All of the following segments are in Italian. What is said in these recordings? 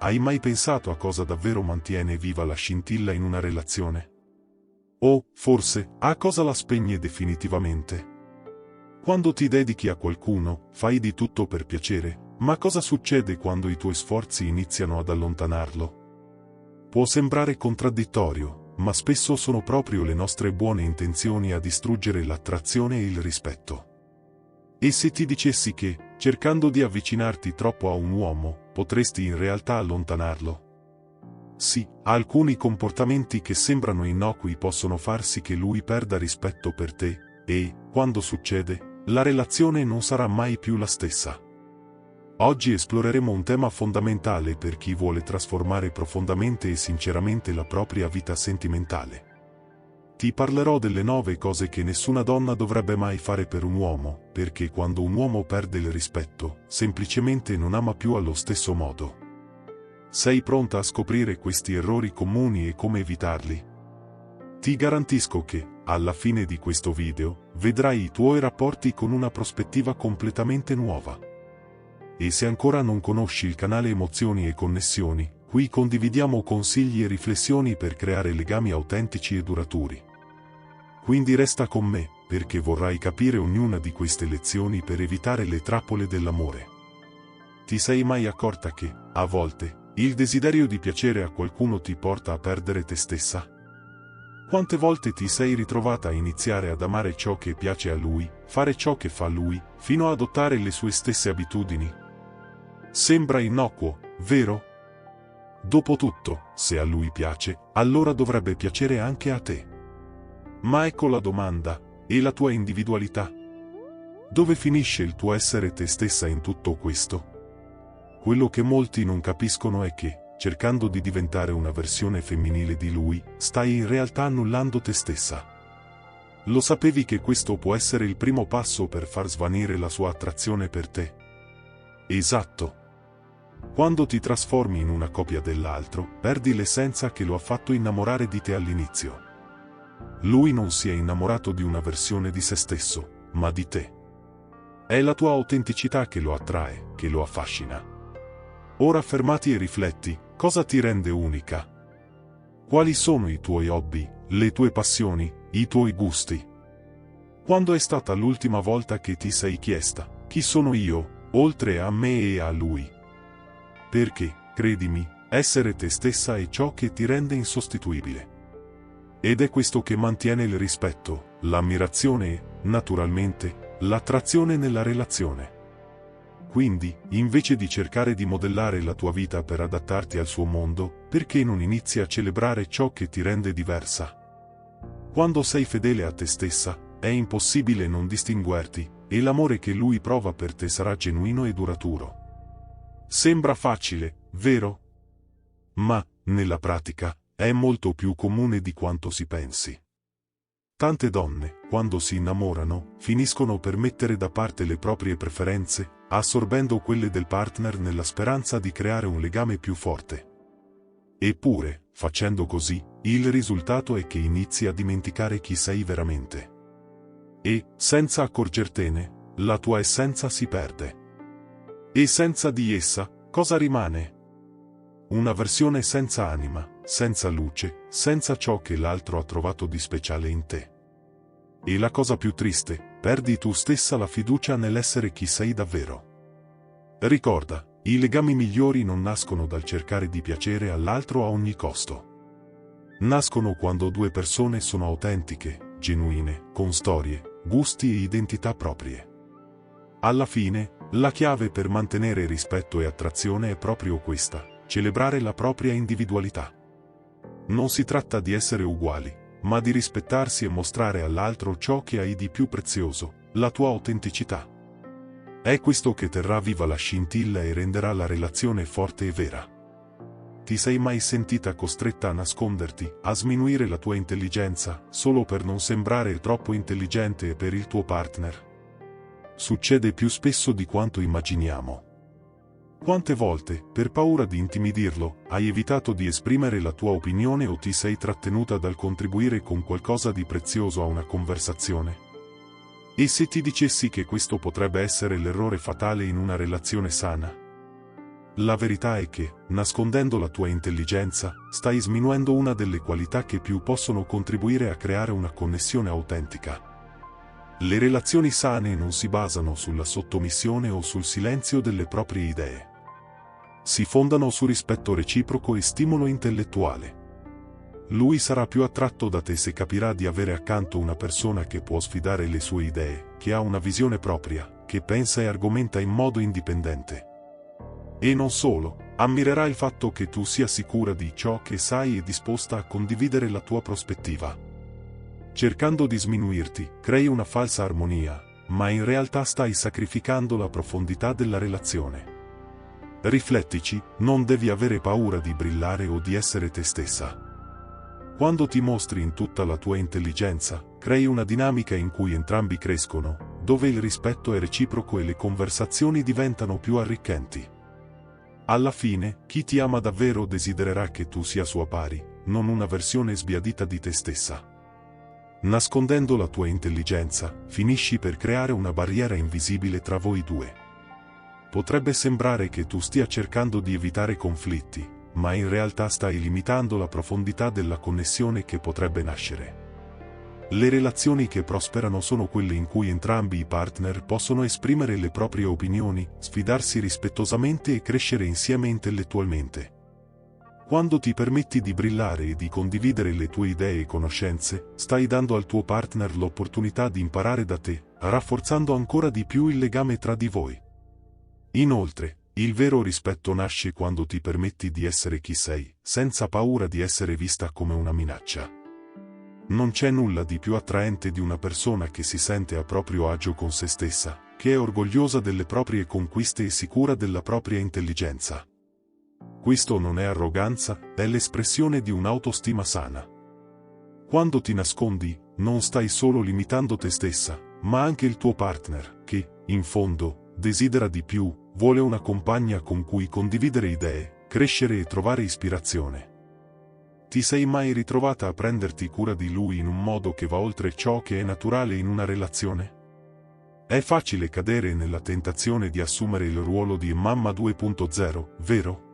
Hai mai pensato a cosa davvero mantiene viva la scintilla in una relazione? O, forse, a cosa la spegne definitivamente? Quando ti dedichi a qualcuno, fai di tutto per piacere, ma cosa succede quando i tuoi sforzi iniziano ad allontanarlo? Può sembrare contraddittorio, ma spesso sono proprio le nostre buone intenzioni a distruggere l'attrazione e il rispetto. E se ti dicessi che, cercando di avvicinarti troppo a un uomo, potresti in realtà allontanarlo? Sì, alcuni comportamenti che sembrano innocui possono far sì che lui perda rispetto per te, e, quando succede, la relazione non sarà mai più la stessa. Oggi esploreremo un tema fondamentale per chi vuole trasformare profondamente e sinceramente la propria vita sentimentale. Ti parlerò delle 9 cose che nessuna donna dovrebbe mai fare per un uomo, perché quando un uomo perde il rispetto, semplicemente non ama più allo stesso modo. Sei pronta a scoprire questi errori comuni e come evitarli? Ti garantisco che, alla fine di questo video, vedrai i tuoi rapporti con una prospettiva completamente nuova. E se ancora non conosci il canale Emozioni e Connessioni, qui condividiamo consigli e riflessioni per creare legami autentici e duraturi. Quindi resta con me, perché vorrai capire ognuna di queste lezioni per evitare le trappole dell'amore. Ti sei mai accorta che, a volte, il desiderio di piacere a qualcuno ti porta a perdere te stessa? Quante volte ti sei ritrovata a iniziare ad amare ciò che piace a lui, fare ciò che fa lui, fino ad adottare le sue stesse abitudini? Sembra innocuo, vero? Dopotutto, se a lui piace, allora dovrebbe piacere anche a te. Ma ecco la domanda, e la tua individualità? Dove finisce il tuo essere te stessa in tutto questo? Quello che molti non capiscono è che, cercando di diventare una versione femminile di lui, stai in realtà annullando te stessa. Lo sapevi che questo può essere il primo passo per far svanire la sua attrazione per te? Esatto. Quando ti trasformi in una copia dell'altro, perdi l'essenza che lo ha fatto innamorare di te all'inizio. Lui non si è innamorato di una versione di se stesso, ma di te. È la tua autenticità che lo attrae, che lo affascina. Ora fermati e rifletti, cosa ti rende unica? Quali sono i tuoi hobby, le tue passioni, i tuoi gusti? Quando è stata l'ultima volta che ti sei chiesta, chi sono io, oltre a me e a lui? Perché, credimi, essere te stessa è ciò che ti rende insostituibile. Ed è questo che mantiene il rispetto, l'ammirazione e, naturalmente, l'attrazione nella relazione. Quindi, invece di cercare di modellare la tua vita per adattarti al suo mondo, perché non inizi a celebrare ciò che ti rende diversa? Quando sei fedele a te stessa, è impossibile non distinguerti, e l'amore che lui prova per te sarà genuino e duraturo. Sembra facile, vero? Ma, nella pratica, è molto più comune di quanto si pensi. Tante donne, quando si innamorano, finiscono per mettere da parte le proprie preferenze, assorbendo quelle del partner nella speranza di creare un legame più forte. Eppure, facendo così, il risultato è che inizi a dimenticare chi sei veramente. E, senza accorgertene, la tua essenza si perde. E senza di essa, cosa rimane? Una versione senza anima, senza luce, senza ciò che l'altro ha trovato di speciale in te. E la cosa più triste, perdi tu stessa la fiducia nell'essere chi sei davvero. Ricorda, i legami migliori non nascono dal cercare di piacere all'altro a ogni costo. Nascono quando due persone sono autentiche, genuine, con storie, gusti e identità proprie. Alla fine, la chiave per mantenere rispetto e attrazione è proprio questa: celebrare la propria individualità. Non si tratta di essere uguali, ma di rispettarsi e mostrare all'altro ciò che hai di più prezioso, la tua autenticità. È questo che terrà viva la scintilla e renderà la relazione forte e vera. Ti sei mai sentita costretta a nasconderti, a sminuire la tua intelligenza, solo per non sembrare troppo intelligente per il tuo partner? Succede più spesso di quanto immaginiamo. Quante volte, per paura di intimidirlo, hai evitato di esprimere la tua opinione o ti sei trattenuta dal contribuire con qualcosa di prezioso a una conversazione? E se ti dicessi che questo potrebbe essere l'errore fatale in una relazione sana? La verità è che, nascondendo la tua intelligenza, stai sminuendo una delle qualità che più possono contribuire a creare una connessione autentica. Le relazioni sane non si basano sulla sottomissione o sul silenzio delle proprie idee. Si fondano su rispetto reciproco e stimolo intellettuale. Lui sarà più attratto da te se capirà di avere accanto una persona che può sfidare le sue idee, che ha una visione propria, che pensa e argomenta in modo indipendente. E non solo, ammirerà il fatto che tu sia sicura di ciò che sai e disposta a condividere la tua prospettiva. Cercando di sminuirti, crei una falsa armonia, ma in realtà stai sacrificando la profondità della relazione. Riflettici, non devi avere paura di brillare o di essere te stessa. Quando ti mostri in tutta la tua intelligenza, crei una dinamica in cui entrambi crescono, dove il rispetto è reciproco e le conversazioni diventano più arricchenti. Alla fine, chi ti ama davvero desidererà che tu sia sua pari, non una versione sbiadita di te stessa. Nascondendo la tua intelligenza, finisci per creare una barriera invisibile tra voi due. Potrebbe sembrare che tu stia cercando di evitare conflitti, ma in realtà stai limitando la profondità della connessione che potrebbe nascere. Le relazioni che prosperano sono quelle in cui entrambi i partner possono esprimere le proprie opinioni, sfidarsi rispettosamente e crescere insieme intellettualmente. Quando ti permetti di brillare e di condividere le tue idee e conoscenze, stai dando al tuo partner l'opportunità di imparare da te, rafforzando ancora di più il legame tra di voi. Inoltre, il vero rispetto nasce quando ti permetti di essere chi sei, senza paura di essere vista come una minaccia. Non c'è nulla di più attraente di una persona che si sente a proprio agio con se stessa, che è orgogliosa delle proprie conquiste e sicura della propria intelligenza. Questo non è arroganza, è l'espressione di un'autostima sana. Quando ti nascondi, non stai solo limitando te stessa, ma anche il tuo partner, che, in fondo, desidera di più, vuole una compagna con cui condividere idee, crescere e trovare ispirazione. Ti sei mai ritrovata a prenderti cura di lui in un modo che va oltre ciò che è naturale in una relazione? È facile cadere nella tentazione di assumere il ruolo di mamma 2.0, vero?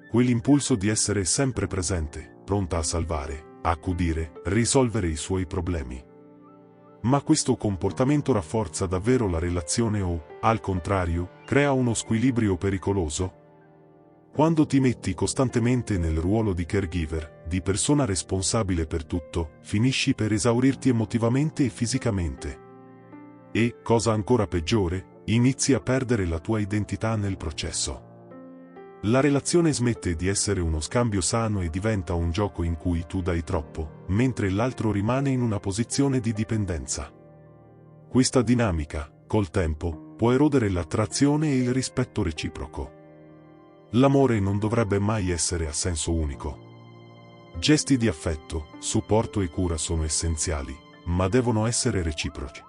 Quell'impulso di essere sempre presente, pronta a salvare, accudire, risolvere i suoi problemi. Ma questo comportamento rafforza davvero la relazione o, al contrario, crea uno squilibrio pericoloso? Quando ti metti costantemente nel ruolo di caregiver, di persona responsabile per tutto, finisci per esaurirti emotivamente e fisicamente. E, cosa ancora peggiore, inizi a perdere la tua identità nel processo. La relazione smette di essere uno scambio sano e diventa un gioco in cui tu dai troppo, mentre l'altro rimane in una posizione di dipendenza. Questa dinamica, col tempo, può erodere l'attrazione e il rispetto reciproco. L'amore non dovrebbe mai essere a senso unico. Gesti di affetto, supporto e cura sono essenziali, ma devono essere reciproci.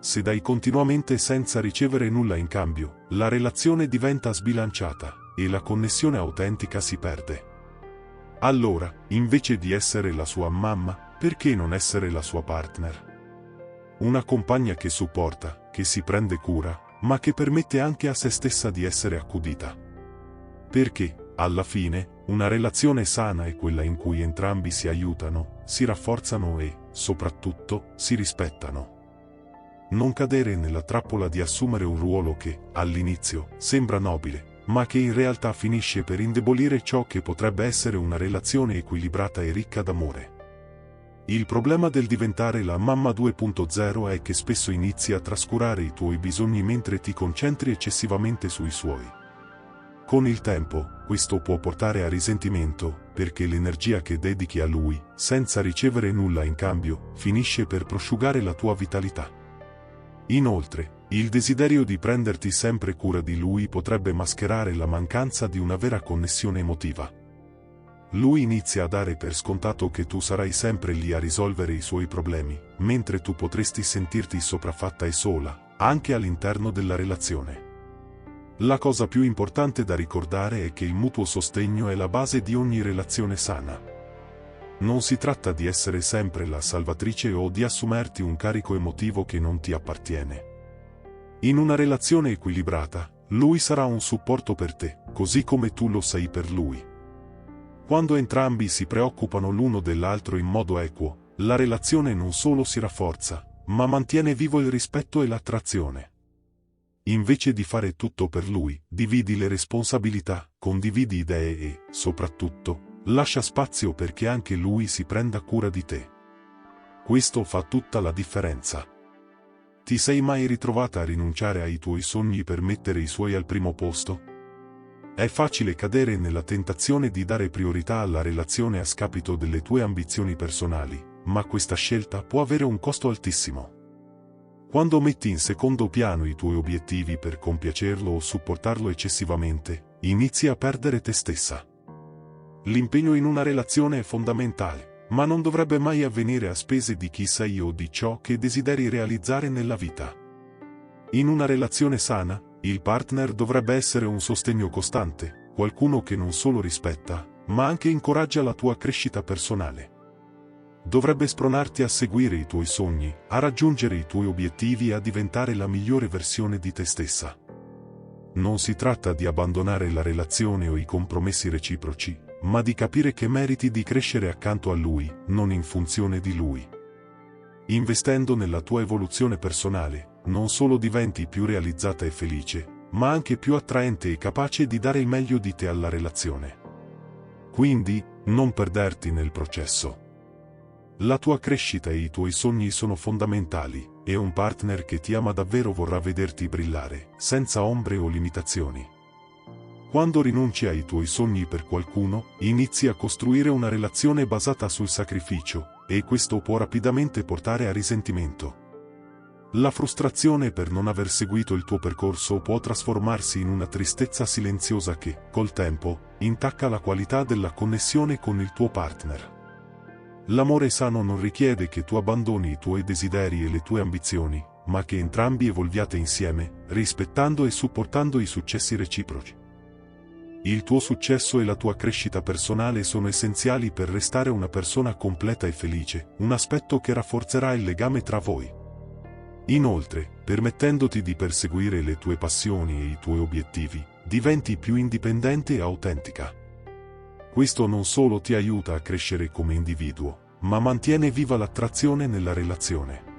Se dai continuamente senza ricevere nulla in cambio, la relazione diventa sbilanciata e la connessione autentica si perde. Allora, invece di essere la sua mamma, perché non essere la sua partner? Una compagna che supporta, che si prende cura, ma che permette anche a se stessa di essere accudita. Perché, alla fine, una relazione sana è quella in cui entrambi si aiutano, si rafforzano e, soprattutto, si rispettano. Non cadere nella trappola di assumere un ruolo che, all'inizio, sembra nobile, ma che in realtà finisce per indebolire ciò che potrebbe essere una relazione equilibrata e ricca d'amore. Il problema del diventare la mamma 2.0 è che spesso inizi a trascurare i tuoi bisogni mentre ti concentri eccessivamente sui suoi. Con il tempo, questo può portare a risentimento, perché l'energia che dedichi a lui, senza ricevere nulla in cambio, finisce per prosciugare la tua vitalità. Inoltre, il desiderio di prenderti sempre cura di lui potrebbe mascherare la mancanza di una vera connessione emotiva. Lui inizia a dare per scontato che tu sarai sempre lì a risolvere i suoi problemi, mentre tu potresti sentirti sopraffatta e sola, anche all'interno della relazione. La cosa più importante da ricordare è che il mutuo sostegno è la base di ogni relazione sana. Non si tratta di essere sempre la salvatrice o di assumerti un carico emotivo che non ti appartiene. In una relazione equilibrata, lui sarà un supporto per te, così come tu lo sei per lui. Quando entrambi si preoccupano l'uno dell'altro in modo equo, la relazione non solo si rafforza, ma mantiene vivo il rispetto e l'attrazione. Invece di fare tutto per lui, dividi le responsabilità, condividi idee e, soprattutto, lascia spazio perché anche lui si prenda cura di te. Questo fa tutta la differenza. Ti sei mai ritrovata a rinunciare ai tuoi sogni per mettere i suoi al primo posto? È facile cadere nella tentazione di dare priorità alla relazione a scapito delle tue ambizioni personali, ma questa scelta può avere un costo altissimo. Quando metti in secondo piano i tuoi obiettivi per compiacerlo o supportarlo eccessivamente, inizi a perdere te stessa. L'impegno in una relazione è fondamentale, ma non dovrebbe mai avvenire a spese di chi sei o di ciò che desideri realizzare nella vita. In una relazione sana, il partner dovrebbe essere un sostegno costante, qualcuno che non solo rispetta, ma anche incoraggia la tua crescita personale. Dovrebbe spronarti a seguire i tuoi sogni, a raggiungere i tuoi obiettivi e a diventare la migliore versione di te stessa. Non si tratta di abbandonare la relazione o i compromessi reciproci, ma di capire che meriti di crescere accanto a lui, non in funzione di lui. Investendo nella tua evoluzione personale, non solo diventi più realizzata e felice, ma anche più attraente e capace di dare il meglio di te alla relazione. Quindi, non perderti nel processo. La tua crescita e i tuoi sogni sono fondamentali, e un partner che ti ama davvero vorrà vederti brillare, senza ombre o limitazioni. Quando rinunci ai tuoi sogni per qualcuno, inizi a costruire una relazione basata sul sacrificio, e questo può rapidamente portare a risentimento. La frustrazione per non aver seguito il tuo percorso può trasformarsi in una tristezza silenziosa che, col tempo, intacca la qualità della connessione con il tuo partner. L'amore sano non richiede che tu abbandoni i tuoi desideri e le tue ambizioni, ma che entrambi evolviate insieme, rispettando e supportando i successi reciproci. Il tuo successo e la tua crescita personale sono essenziali per restare una persona completa e felice, un aspetto che rafforzerà il legame tra voi. Inoltre, permettendoti di perseguire le tue passioni e i tuoi obiettivi, diventi più indipendente e autentica. Questo non solo ti aiuta a crescere come individuo, ma mantiene viva l'attrazione nella relazione.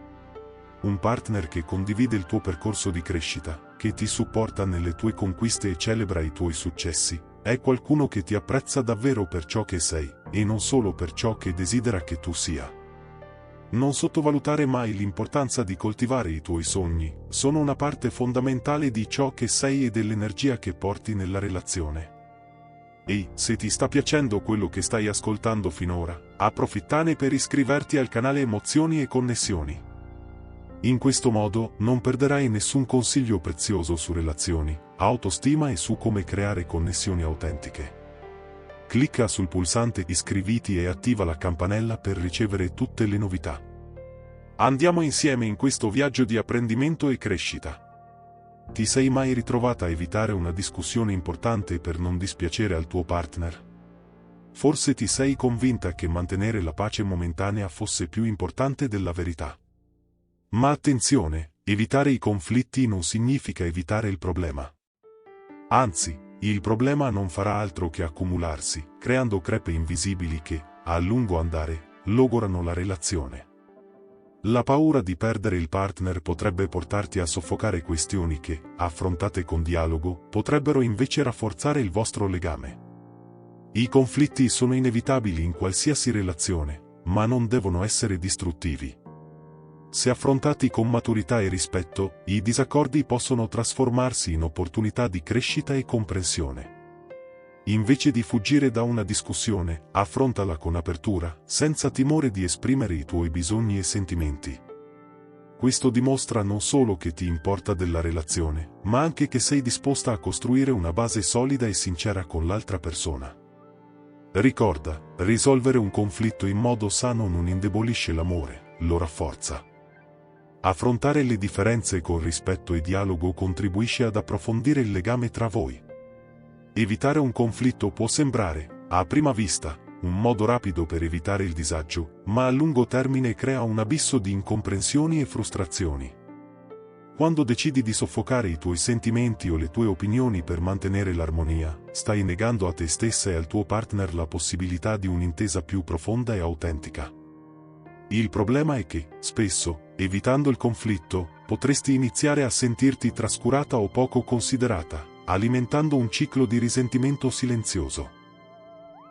Un partner che condivide il tuo percorso di crescita, che ti supporta nelle tue conquiste e celebra i tuoi successi, è qualcuno che ti apprezza davvero per ciò che sei, e non solo per ciò che desidera che tu sia. Non sottovalutare mai l'importanza di coltivare i tuoi sogni, sono una parte fondamentale di ciò che sei e dell'energia che porti nella relazione. Ehi, se ti sta piacendo quello che stai ascoltando finora, approfittane per iscriverti al canale Emozioni e Connessioni. In questo modo non perderai nessun consiglio prezioso su relazioni, autostima e su come creare connessioni autentiche. Clicca sul pulsante iscriviti e attiva la campanella per ricevere tutte le novità. Andiamo insieme in questo viaggio di apprendimento e crescita. Ti sei mai ritrovata a evitare una discussione importante per non dispiacere al tuo partner? Forse ti sei convinta che mantenere la pace momentanea fosse più importante della verità. Ma attenzione, evitare i conflitti non significa evitare il problema. Anzi, il problema non farà altro che accumularsi, creando crepe invisibili che, a lungo andare, logorano la relazione. La paura di perdere il partner potrebbe portarti a soffocare questioni che, affrontate con dialogo, potrebbero invece rafforzare il vostro legame. I conflitti sono inevitabili in qualsiasi relazione, ma non devono essere distruttivi. Se affrontati con maturità e rispetto, i disaccordi possono trasformarsi in opportunità di crescita e comprensione. Invece di fuggire da una discussione, affrontala con apertura, senza timore di esprimere i tuoi bisogni e sentimenti. Questo dimostra non solo che ti importa della relazione, ma anche che sei disposta a costruire una base solida e sincera con l'altra persona. Ricorda, risolvere un conflitto in modo sano non indebolisce l'amore, lo rafforza. Affrontare le differenze con rispetto e dialogo contribuisce ad approfondire il legame tra voi. Evitare un conflitto può sembrare, a prima vista, un modo rapido per evitare il disagio, ma a lungo termine crea un abisso di incomprensioni e frustrazioni. Quando decidi di soffocare i tuoi sentimenti o le tue opinioni per mantenere l'armonia, stai negando a te stessa e al tuo partner la possibilità di un'intesa più profonda e autentica. Il problema è che, spesso, evitando il conflitto, potresti iniziare a sentirti trascurata o poco considerata, alimentando un ciclo di risentimento silenzioso.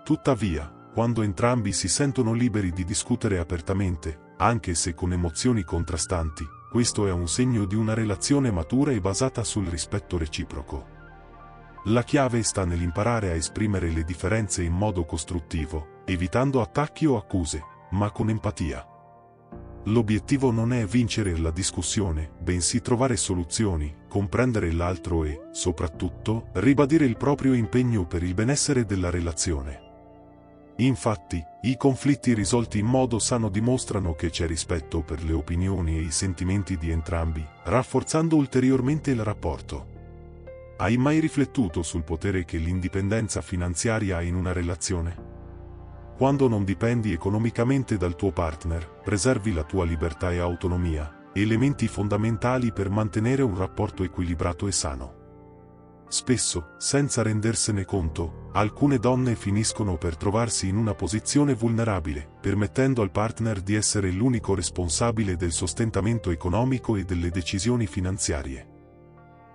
Tuttavia, quando entrambi si sentono liberi di discutere apertamente, anche se con emozioni contrastanti, questo è un segno di una relazione matura e basata sul rispetto reciproco. La chiave sta nell'imparare a esprimere le differenze in modo costruttivo, evitando attacchi o accuse, ma con empatia. L'obiettivo non è vincere la discussione, bensì trovare soluzioni, comprendere l'altro e, soprattutto, ribadire il proprio impegno per il benessere della relazione. Infatti, i conflitti risolti in modo sano dimostrano che c'è rispetto per le opinioni e i sentimenti di entrambi, rafforzando ulteriormente il rapporto. Hai mai riflettuto sul potere che l'indipendenza finanziaria ha in una relazione? Quando non dipendi economicamente dal tuo partner, preservi la tua libertà e autonomia, elementi fondamentali per mantenere un rapporto equilibrato e sano. Spesso, senza rendersene conto, alcune donne finiscono per trovarsi in una posizione vulnerabile, permettendo al partner di essere l'unico responsabile del sostentamento economico e delle decisioni finanziarie.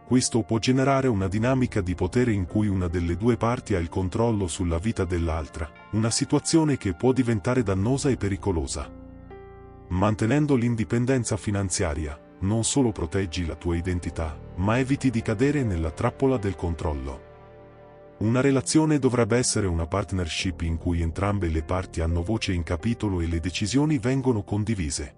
Questo può generare una dinamica di potere in cui una delle due parti ha il controllo sulla vita dell'altra, una situazione che può diventare dannosa e pericolosa. Mantenendo l'indipendenza finanziaria, non solo proteggi la tua identità, ma eviti di cadere nella trappola del controllo. Una relazione dovrebbe essere una partnership in cui entrambe le parti hanno voce in capitolo e le decisioni vengono condivise.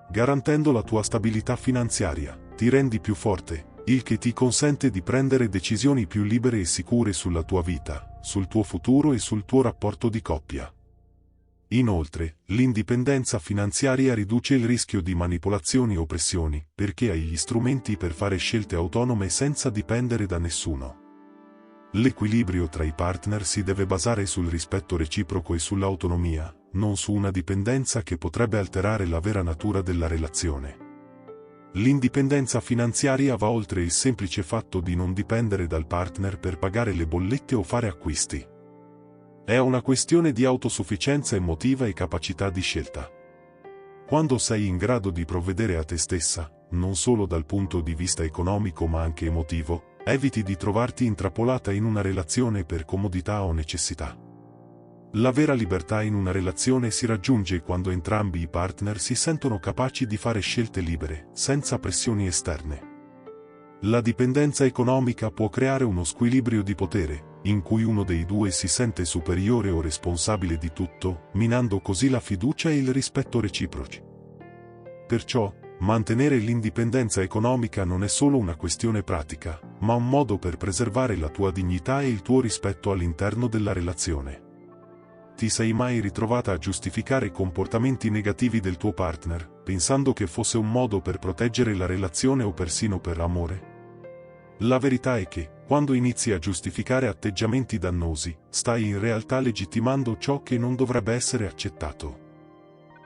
Garantendo la tua stabilità finanziaria, ti rendi più forte, il che ti consente di prendere decisioni più libere e sicure sulla tua vita, sul tuo futuro e sul tuo rapporto di coppia. Inoltre, l'indipendenza finanziaria riduce il rischio di manipolazioni o pressioni, perché hai gli strumenti per fare scelte autonome senza dipendere da nessuno. L'equilibrio tra i partner si deve basare sul rispetto reciproco e sull'autonomia, non su una dipendenza che potrebbe alterare la vera natura della relazione. L'indipendenza finanziaria va oltre il semplice fatto di non dipendere dal partner per pagare le bollette o fare acquisti. È una questione di autosufficienza emotiva e capacità di scelta. Quando sei in grado di provvedere a te stessa, non solo dal punto di vista economico ma anche emotivo, eviti di trovarti intrappolata in una relazione per comodità o necessità. La vera libertà in una relazione si raggiunge quando entrambi i partner si sentono capaci di fare scelte libere, senza pressioni esterne. La dipendenza economica può creare uno squilibrio di potere, in cui uno dei due si sente superiore o responsabile di tutto, minando così la fiducia e il rispetto reciproci. Perciò, mantenere l'indipendenza economica non è solo una questione pratica, ma un modo per preservare la tua dignità e il tuo rispetto all'interno della relazione. Ti sei mai ritrovata a giustificare comportamenti negativi del tuo partner, pensando che fosse un modo per proteggere la relazione o persino per amore? La verità è che, quando inizi a giustificare atteggiamenti dannosi, stai in realtà legittimando ciò che non dovrebbe essere accettato.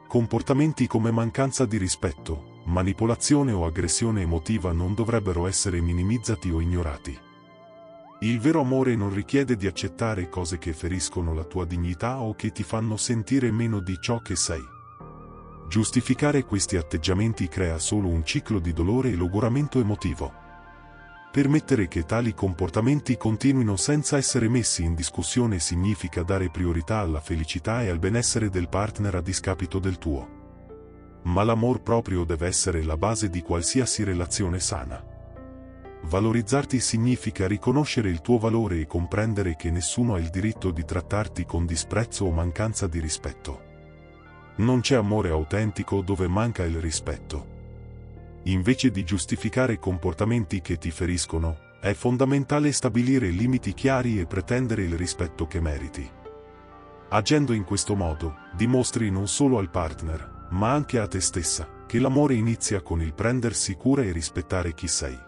Comportamenti come mancanza di rispetto, manipolazione o aggressione emotiva non dovrebbero essere minimizzati o ignorati. Il vero amore non richiede di accettare cose che feriscono la tua dignità o che ti fanno sentire meno di ciò che sei. Giustificare questi atteggiamenti crea solo un ciclo di dolore e logoramento emotivo. Permettere che tali comportamenti continuino senza essere messi in discussione significa dare priorità alla felicità e al benessere del partner a discapito del tuo. Ma l'amor proprio deve essere la base di qualsiasi relazione sana. Valorizzarti significa riconoscere il tuo valore e comprendere che nessuno ha il diritto di trattarti con disprezzo o mancanza di rispetto. Non c'è amore autentico dove manca il rispetto. Invece di giustificare comportamenti che ti feriscono, è fondamentale stabilire limiti chiari e pretendere il rispetto che meriti. Agendo in questo modo, dimostri non solo al partner, ma anche a te stessa, che l'amore inizia con il prendersi cura e rispettare chi sei.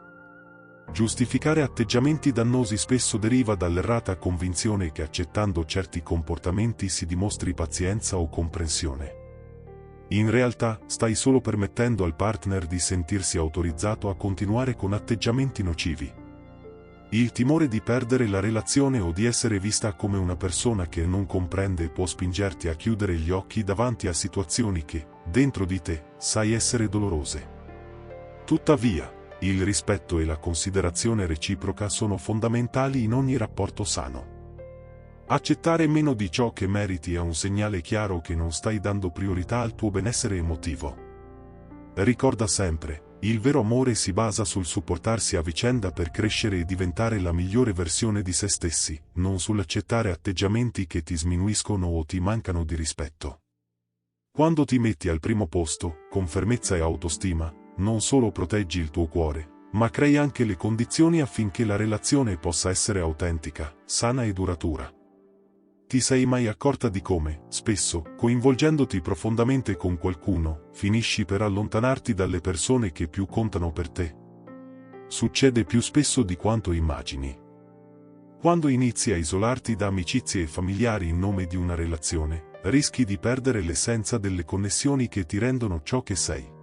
Giustificare atteggiamenti dannosi spesso deriva dall'errata convinzione che accettando certi comportamenti si dimostri pazienza o comprensione. In realtà, stai solo permettendo al partner di sentirsi autorizzato a continuare con atteggiamenti nocivi. Il timore di perdere la relazione o di essere vista come una persona che non comprende può spingerti a chiudere gli occhi davanti a situazioni che, dentro di te, sai essere dolorose. Tuttavia, il rispetto e la considerazione reciproca sono fondamentali in ogni rapporto sano. Accettare meno di ciò che meriti è un segnale chiaro che non stai dando priorità al tuo benessere emotivo. Ricorda sempre, il vero amore si basa sul supportarsi a vicenda per crescere e diventare la migliore versione di se stessi, non sull'accettare atteggiamenti che ti sminuiscono o ti mancano di rispetto. Quando ti metti al primo posto, con fermezza e autostima, non solo proteggi il tuo cuore, ma crei anche le condizioni affinché la relazione possa essere autentica, sana e duratura. Ti sei mai accorta di come, spesso, coinvolgendoti profondamente con qualcuno, finisci per allontanarti dalle persone che più contano per te? Succede più spesso di quanto immagini. Quando inizi a isolarti da amicizie e familiari in nome di una relazione, rischi di perdere l'essenza delle connessioni che ti rendono ciò che sei.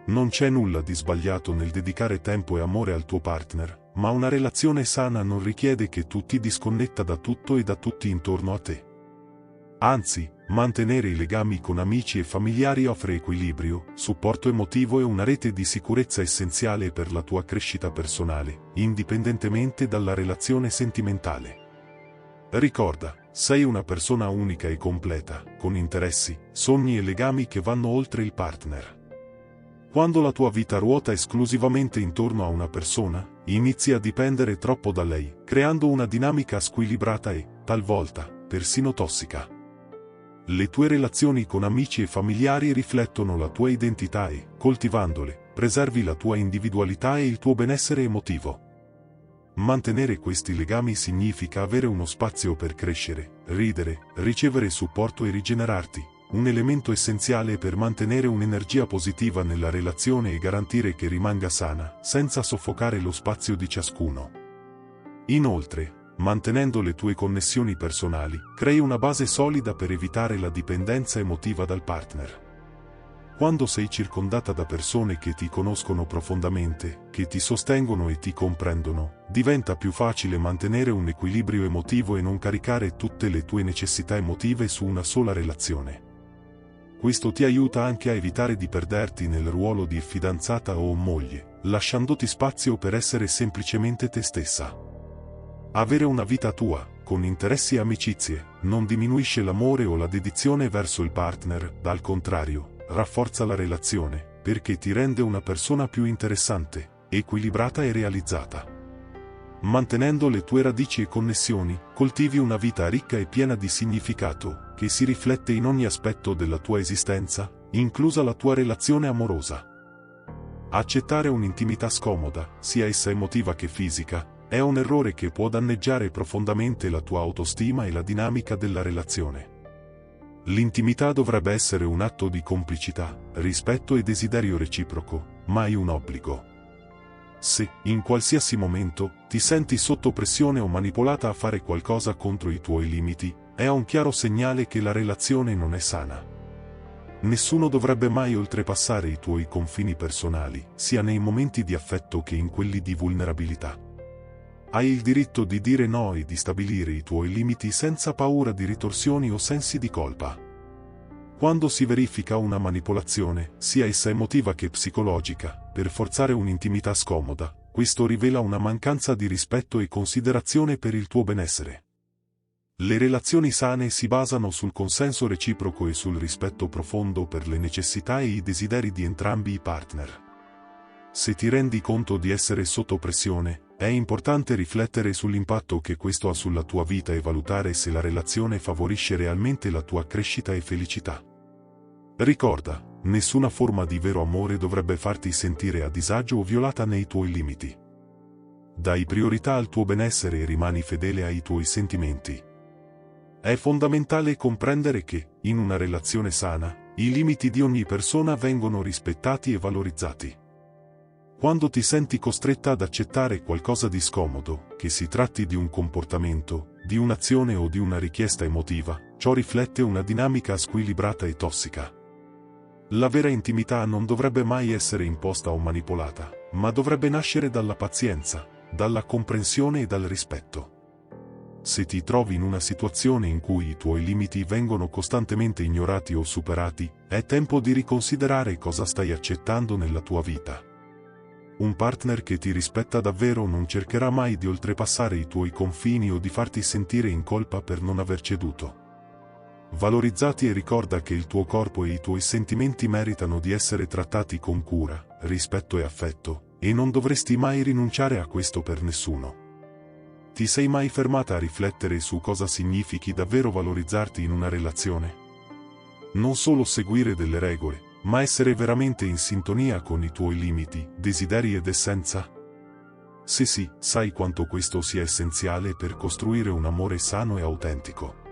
Non c'è nulla di sbagliato nel dedicare tempo e amore al tuo partner, ma una relazione sana non richiede che tu ti disconnetta da tutto e da tutti intorno a te. Anzi, mantenere i legami con amici e familiari offre equilibrio, supporto emotivo e una rete di sicurezza essenziale per la tua crescita personale, indipendentemente dalla relazione sentimentale. Ricorda, sei una persona unica e completa, con interessi, sogni e legami che vanno oltre il partner. Quando la tua vita ruota esclusivamente intorno a una persona, inizi a dipendere troppo da lei, creando una dinamica squilibrata e, talvolta, persino tossica. Le tue relazioni con amici e familiari riflettono la tua identità e, coltivandole, preservi la tua individualità e il tuo benessere emotivo. Mantenere questi legami significa avere uno spazio per crescere, ridere, ricevere supporto e rigenerarti. Un elemento essenziale per mantenere un'energia positiva nella relazione e garantire che rimanga sana, senza soffocare lo spazio di ciascuno. Inoltre, mantenendo le tue connessioni personali, crei una base solida per evitare la dipendenza emotiva dal partner. Quando sei circondata da persone che ti conoscono profondamente, che ti sostengono e ti comprendono, diventa più facile mantenere un equilibrio emotivo e non caricare tutte le tue necessità emotive su una sola relazione. Questo ti aiuta anche a evitare di perderti nel ruolo di fidanzata o moglie, lasciandoti spazio per essere semplicemente te stessa. Avere una vita tua, con interessi e amicizie, non diminuisce l'amore o la dedizione verso il partner, al contrario, rafforza la relazione, perché ti rende una persona più interessante, equilibrata e realizzata. Mantenendo le tue radici e connessioni, coltivi una vita ricca e piena di significato, che si riflette in ogni aspetto della tua esistenza, inclusa la tua relazione amorosa. Accettare un'intimità scomoda, sia essa emotiva che fisica, è un errore che può danneggiare profondamente la tua autostima e la dinamica della relazione. L'intimità dovrebbe essere un atto di complicità, rispetto e desiderio reciproco, mai un obbligo. Se, in qualsiasi momento, ti senti sotto pressione o manipolata a fare qualcosa contro i tuoi limiti, è un chiaro segnale che la relazione non è sana. Nessuno dovrebbe mai oltrepassare i tuoi confini personali, sia nei momenti di affetto che in quelli di vulnerabilità. Hai il diritto di dire no e di stabilire i tuoi limiti senza paura di ritorsioni o sensi di colpa. Quando si verifica una manipolazione, sia essa emotiva che psicologica, per forzare un'intimità scomoda, questo rivela una mancanza di rispetto e considerazione per il tuo benessere. Le relazioni sane si basano sul consenso reciproco e sul rispetto profondo per le necessità e i desideri di entrambi i partner. Se ti rendi conto di essere sotto pressione, è importante riflettere sull'impatto che questo ha sulla tua vita e valutare se la relazione favorisce realmente la tua crescita e felicità. Ricorda, nessuna forma di vero amore dovrebbe farti sentire a disagio o violata nei tuoi limiti. Dai priorità al tuo benessere e rimani fedele ai tuoi sentimenti. È fondamentale comprendere che, in una relazione sana, i limiti di ogni persona vengono rispettati e valorizzati. Quando ti senti costretta ad accettare qualcosa di scomodo, che si tratti di un comportamento, di un'azione o di una richiesta emotiva, ciò riflette una dinamica squilibrata e tossica. La vera intimità non dovrebbe mai essere imposta o manipolata, ma dovrebbe nascere dalla pazienza, dalla comprensione e dal rispetto. Se ti trovi in una situazione in cui i tuoi limiti vengono costantemente ignorati o superati, è tempo di riconsiderare cosa stai accettando nella tua vita. Un partner che ti rispetta davvero non cercherà mai di oltrepassare i tuoi confini o di farti sentire in colpa per non aver ceduto. Valorizzati e ricorda che il tuo corpo e i tuoi sentimenti meritano di essere trattati con cura, rispetto e affetto, e non dovresti mai rinunciare a questo per nessuno. Ti sei mai fermata a riflettere su cosa significhi davvero valorizzarti in una relazione? Non solo seguire delle regole, ma essere veramente in sintonia con i tuoi limiti, desideri ed essenza? Se sì, sai quanto questo sia essenziale per costruire un amore sano e autentico.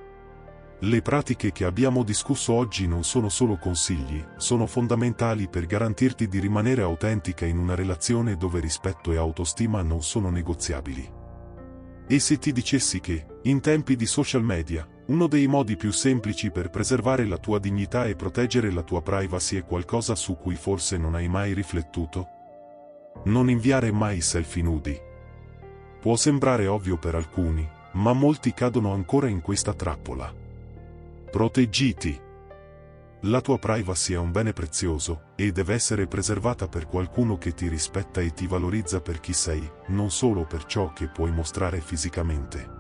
Le pratiche che abbiamo discusso oggi non sono solo consigli, sono fondamentali per garantirti di rimanere autentica in una relazione dove rispetto e autostima non sono negoziabili. E se ti dicessi che, in tempi di social media, uno dei modi più semplici per preservare la tua dignità e proteggere la tua privacy è qualcosa su cui forse non hai mai riflettuto? Non inviare mai selfie nudi. Può sembrare ovvio per alcuni, ma molti cadono ancora in questa trappola. Proteggiti. La tua privacy è un bene prezioso, e deve essere preservata per qualcuno che ti rispetta e ti valorizza per chi sei, non solo per ciò che puoi mostrare fisicamente.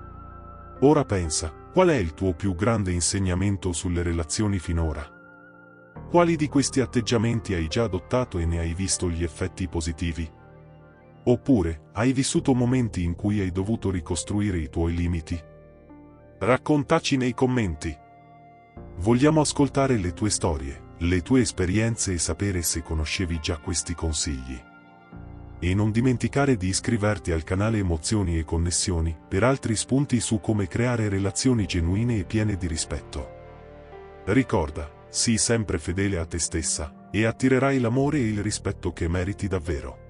Ora pensa, qual è il tuo più grande insegnamento sulle relazioni finora? Quali di questi atteggiamenti hai già adottato e ne hai visto gli effetti positivi? Oppure, hai vissuto momenti in cui hai dovuto ricostruire i tuoi limiti? Raccontaci nei commenti. Vogliamo ascoltare le tue storie, le tue esperienze e sapere se conoscevi già questi consigli. E non dimenticare di iscriverti al canale Emozioni e Connessioni per altri spunti su come creare relazioni genuine e piene di rispetto. Ricorda, sii sempre fedele a te stessa, e attirerai l'amore e il rispetto che meriti davvero.